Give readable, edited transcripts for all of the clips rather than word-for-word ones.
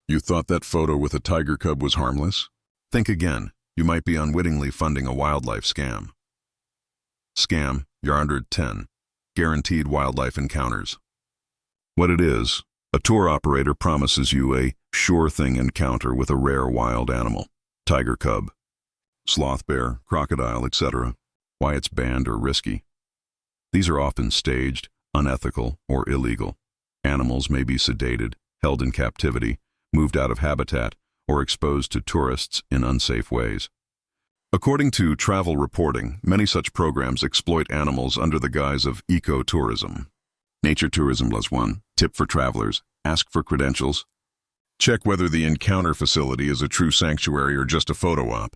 You thought that photo with a tiger cub was harmless? Think again. You might be unwittingly funding a wildlife scam. Scam, Yard 10. Guaranteed wildlife encounters. What it is, a tour operator promises you a sure-thing encounter with a rare wild animal. Tiger cub, sloth bear, crocodile, etc. Why it's banned or risky. These are often staged, unethical, or illegal. Animals may be sedated, held in captivity, moved out of habitat, or exposed to tourists in unsafe ways. According to travel reporting, many such programs exploit animals under the guise of ecotourism. Nature Tourism +1. Tip for travelers. Ask for credentials. Check whether the encounter facility is a true sanctuary or just a photo op.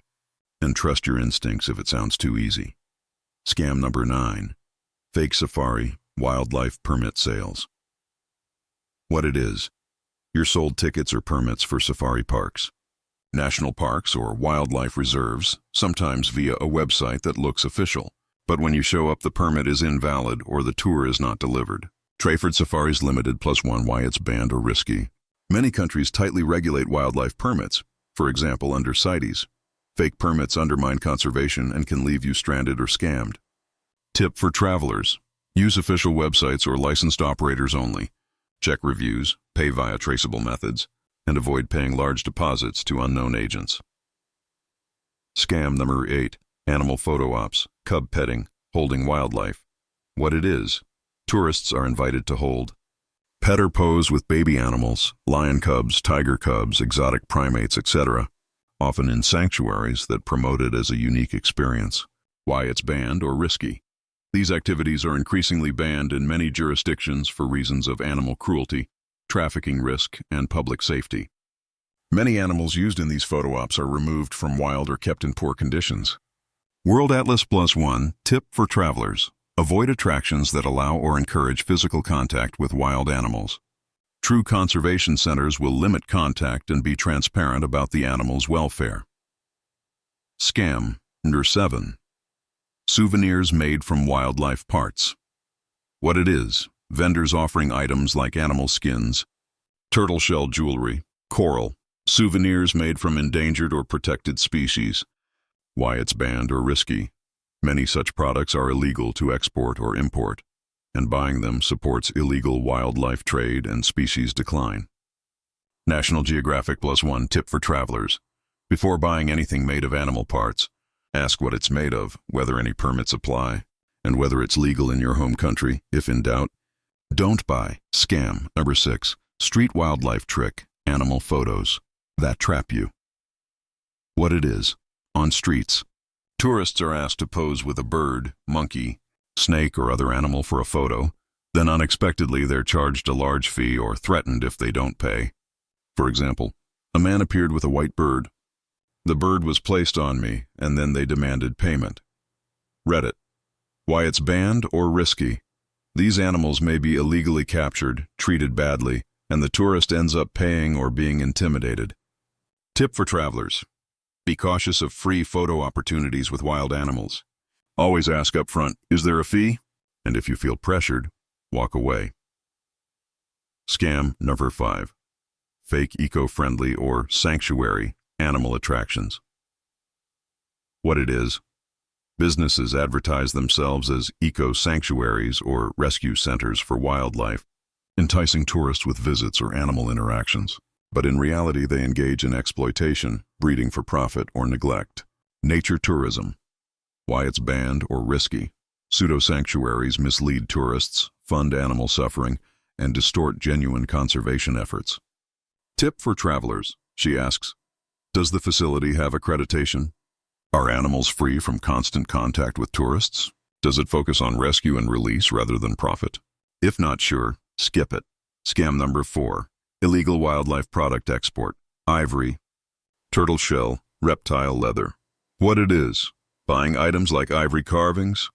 And trust your instincts if it sounds too easy. Scam number 9. Fake safari, wildlife permit sales. What it is. You're sold tickets or permits for safari parks, national parks, or wildlife reserves, sometimes via a website that looks official. But when you show up, the permit is invalid or the tour is not delivered. Trayford Safaris Limited +1. Why it's banned or risky. Many countries tightly regulate wildlife permits, for example under CITES. Fake permits undermine conservation and can leave you stranded or scammed. Tip for travelers. Use official websites or licensed operators only. Check reviews, pay via traceable methods, and avoid paying large deposits to unknown agents. Scam number 8. Animal photo ops, cub petting, holding wildlife. What it is. Tourists are invited to hold, pet or pose with baby animals, lion cubs, tiger cubs, exotic primates, etc., often in sanctuaries that promote it as a unique experience. Why it's banned or risky. These activities are increasingly banned in many jurisdictions for reasons of animal cruelty, trafficking risk, and public safety. Many animals used in these photo ops are removed from wild or kept in poor conditions. World Atlas +1. Tip for travelers. Avoid attractions that allow or encourage physical contact with wild animals. True conservation centers will limit contact and be transparent about the animal's welfare. Scam number 7. Souvenirs made from wildlife parts. What it is. Vendors offering items like animal skins, turtle shell jewelry, coral, souvenirs made from endangered or protected species. Why it's banned or risky. Many such products are illegal to export or import, and buying them supports illegal wildlife trade and species decline. National Geographic +1. Tip for travelers. Before buying anything made of animal parts, ask what it's made of, whether any permits apply, and whether it's legal in your home country. If in doubt, don't buy. Scam number 6. Street wildlife trick, animal photos that trap you. What it is. On streets, tourists are asked to pose with a bird, monkey, snake, or other animal for a photo. Then unexpectedly they're charged a large fee or threatened if they don't pay. For example, a man appeared with a white bird. The bird was placed on me, and then they demanded payment. Reddit. Why it's banned or risky. These animals may be illegally captured, treated badly, and the tourist ends up paying or being intimidated. Tip for travelers. Be cautious of free photo opportunities with wild animals. Always ask up front, is there a fee? And if you feel pressured, walk away. Scam number 5. Fake eco-friendly or sanctuary animal attractions. What it is. Businesses advertise themselves as eco-sanctuaries or rescue centers for wildlife, enticing tourists with visits or animal interactions. But in reality, they engage in exploitation, breeding for profit, or neglect. Nature tourism. Why it's banned or risky. Pseudo-sanctuaries mislead tourists, fund animal suffering, and distort genuine conservation efforts. Tip for travelers, she asks. Does the facility have accreditation? Are animals free from constant contact with tourists? Does it focus on rescue and release rather than profit? If not sure, skip it. Scam number 4. Illegal wildlife product export. Ivory, turtle shell, reptile leather. What it is. Buying items like ivory carvings,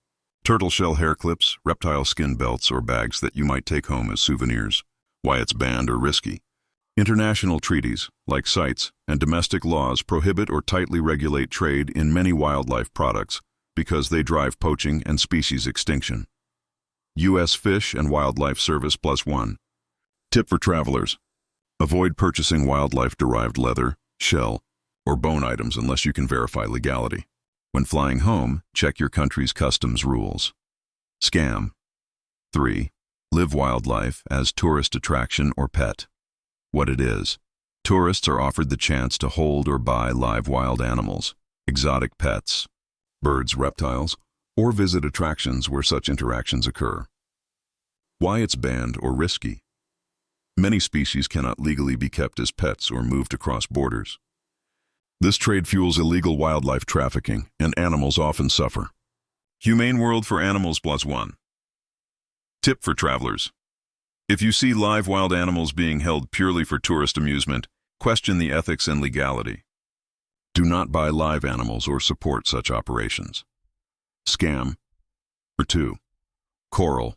turtle shell hair clips, reptile skin belts, or bags that you might take home as souvenirs. Why it's banned or risky. International treaties, like CITES, and domestic laws prohibit or tightly regulate trade in many wildlife products because they drive poaching and species extinction. U.S. Fish and Wildlife Service +1. Tip for travelers. Avoid purchasing wildlife-derived leather, shell, or bone items unless you can verify legality. When flying home, check your country's customs rules. Scam. 3. Live wildlife as tourist attraction or pet. What it is. Tourists are offered the chance to hold or buy live wild animals, exotic pets, birds, reptiles, or visit attractions where such interactions occur. Why it's banned or risky. Many species cannot legally be kept as pets or moved across borders. This trade fuels illegal wildlife trafficking, and animals often suffer. Humane World for Animals +1. Tip for travelers. If you see live wild animals being held purely for tourist amusement, question the ethics and legality. Do not buy live animals or support such operations. Scam. 2. Coral,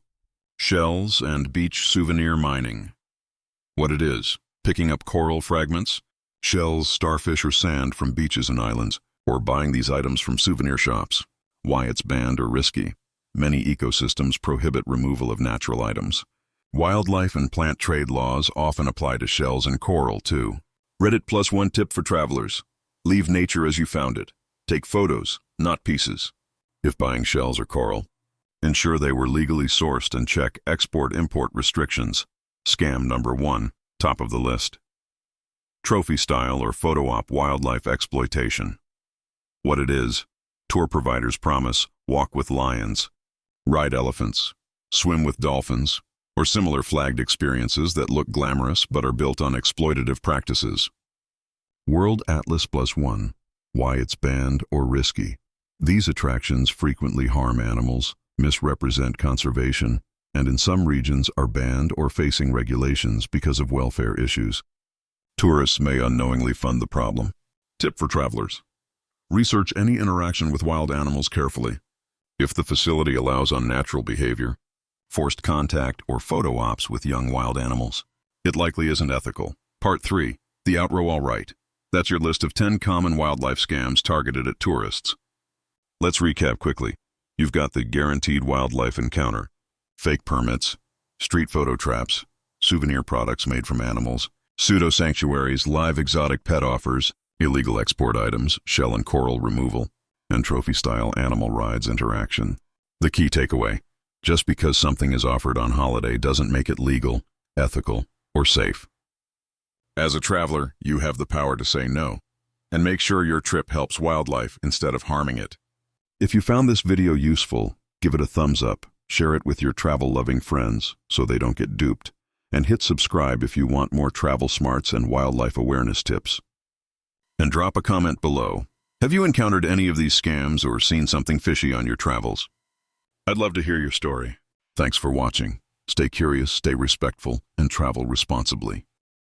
shells, and beach souvenir mining. What it is. Picking up coral fragments, shells, starfish, or sand from beaches and islands, or buying these items from souvenir shops. Why it's banned or risky. Many ecosystems prohibit removal of natural items. Wildlife and plant trade laws often apply to shells and coral, too. Reddit +1 tip for travelers. Leave nature as you found it. Take photos, not pieces. If buying shells or coral, ensure they were legally sourced and check export-import restrictions. Scam number 1, top of the list. Trophy style or photo op wildlife exploitation. What it is. Tour providers promise walk with lions, ride elephants, swim with dolphins, or similar flagged experiences that look glamorous but are built on exploitative practices. World Atlas +1. Why it's banned or risky. These attractions frequently harm animals, misrepresent conservation, and in some regions are banned or facing regulations because of welfare issues. Tourists may unknowingly fund the problem. Tip for travelers. Research any interaction with wild animals carefully. If the facility allows unnatural behavior, forced contact, or photo ops with young wild animals, it likely isn't ethical. Part 3. The Outrow All Right. That's your list of 10 common wildlife scams targeted at tourists. Let's recap quickly. You've got the guaranteed wildlife encounter, fake permits, street photo traps, souvenir products made from animals, pseudo-sanctuaries, live exotic pet offers, illegal export items, shell and coral removal, and trophy-style animal rides interaction. The key takeaway: just because something is offered on holiday doesn't make it legal, ethical, or safe. As a traveler, you have the power to say no, and make sure your trip helps wildlife instead of harming it. If you found this video useful, give it a thumbs up, share it with your travel-loving friends so they don't get duped, and hit subscribe if you want more travel smarts and wildlife awareness tips. And drop a comment below. Have you encountered any of these scams or seen something fishy on your travels? I'd love to hear your story. Thanks for watching. Stay curious, stay respectful, and travel responsibly.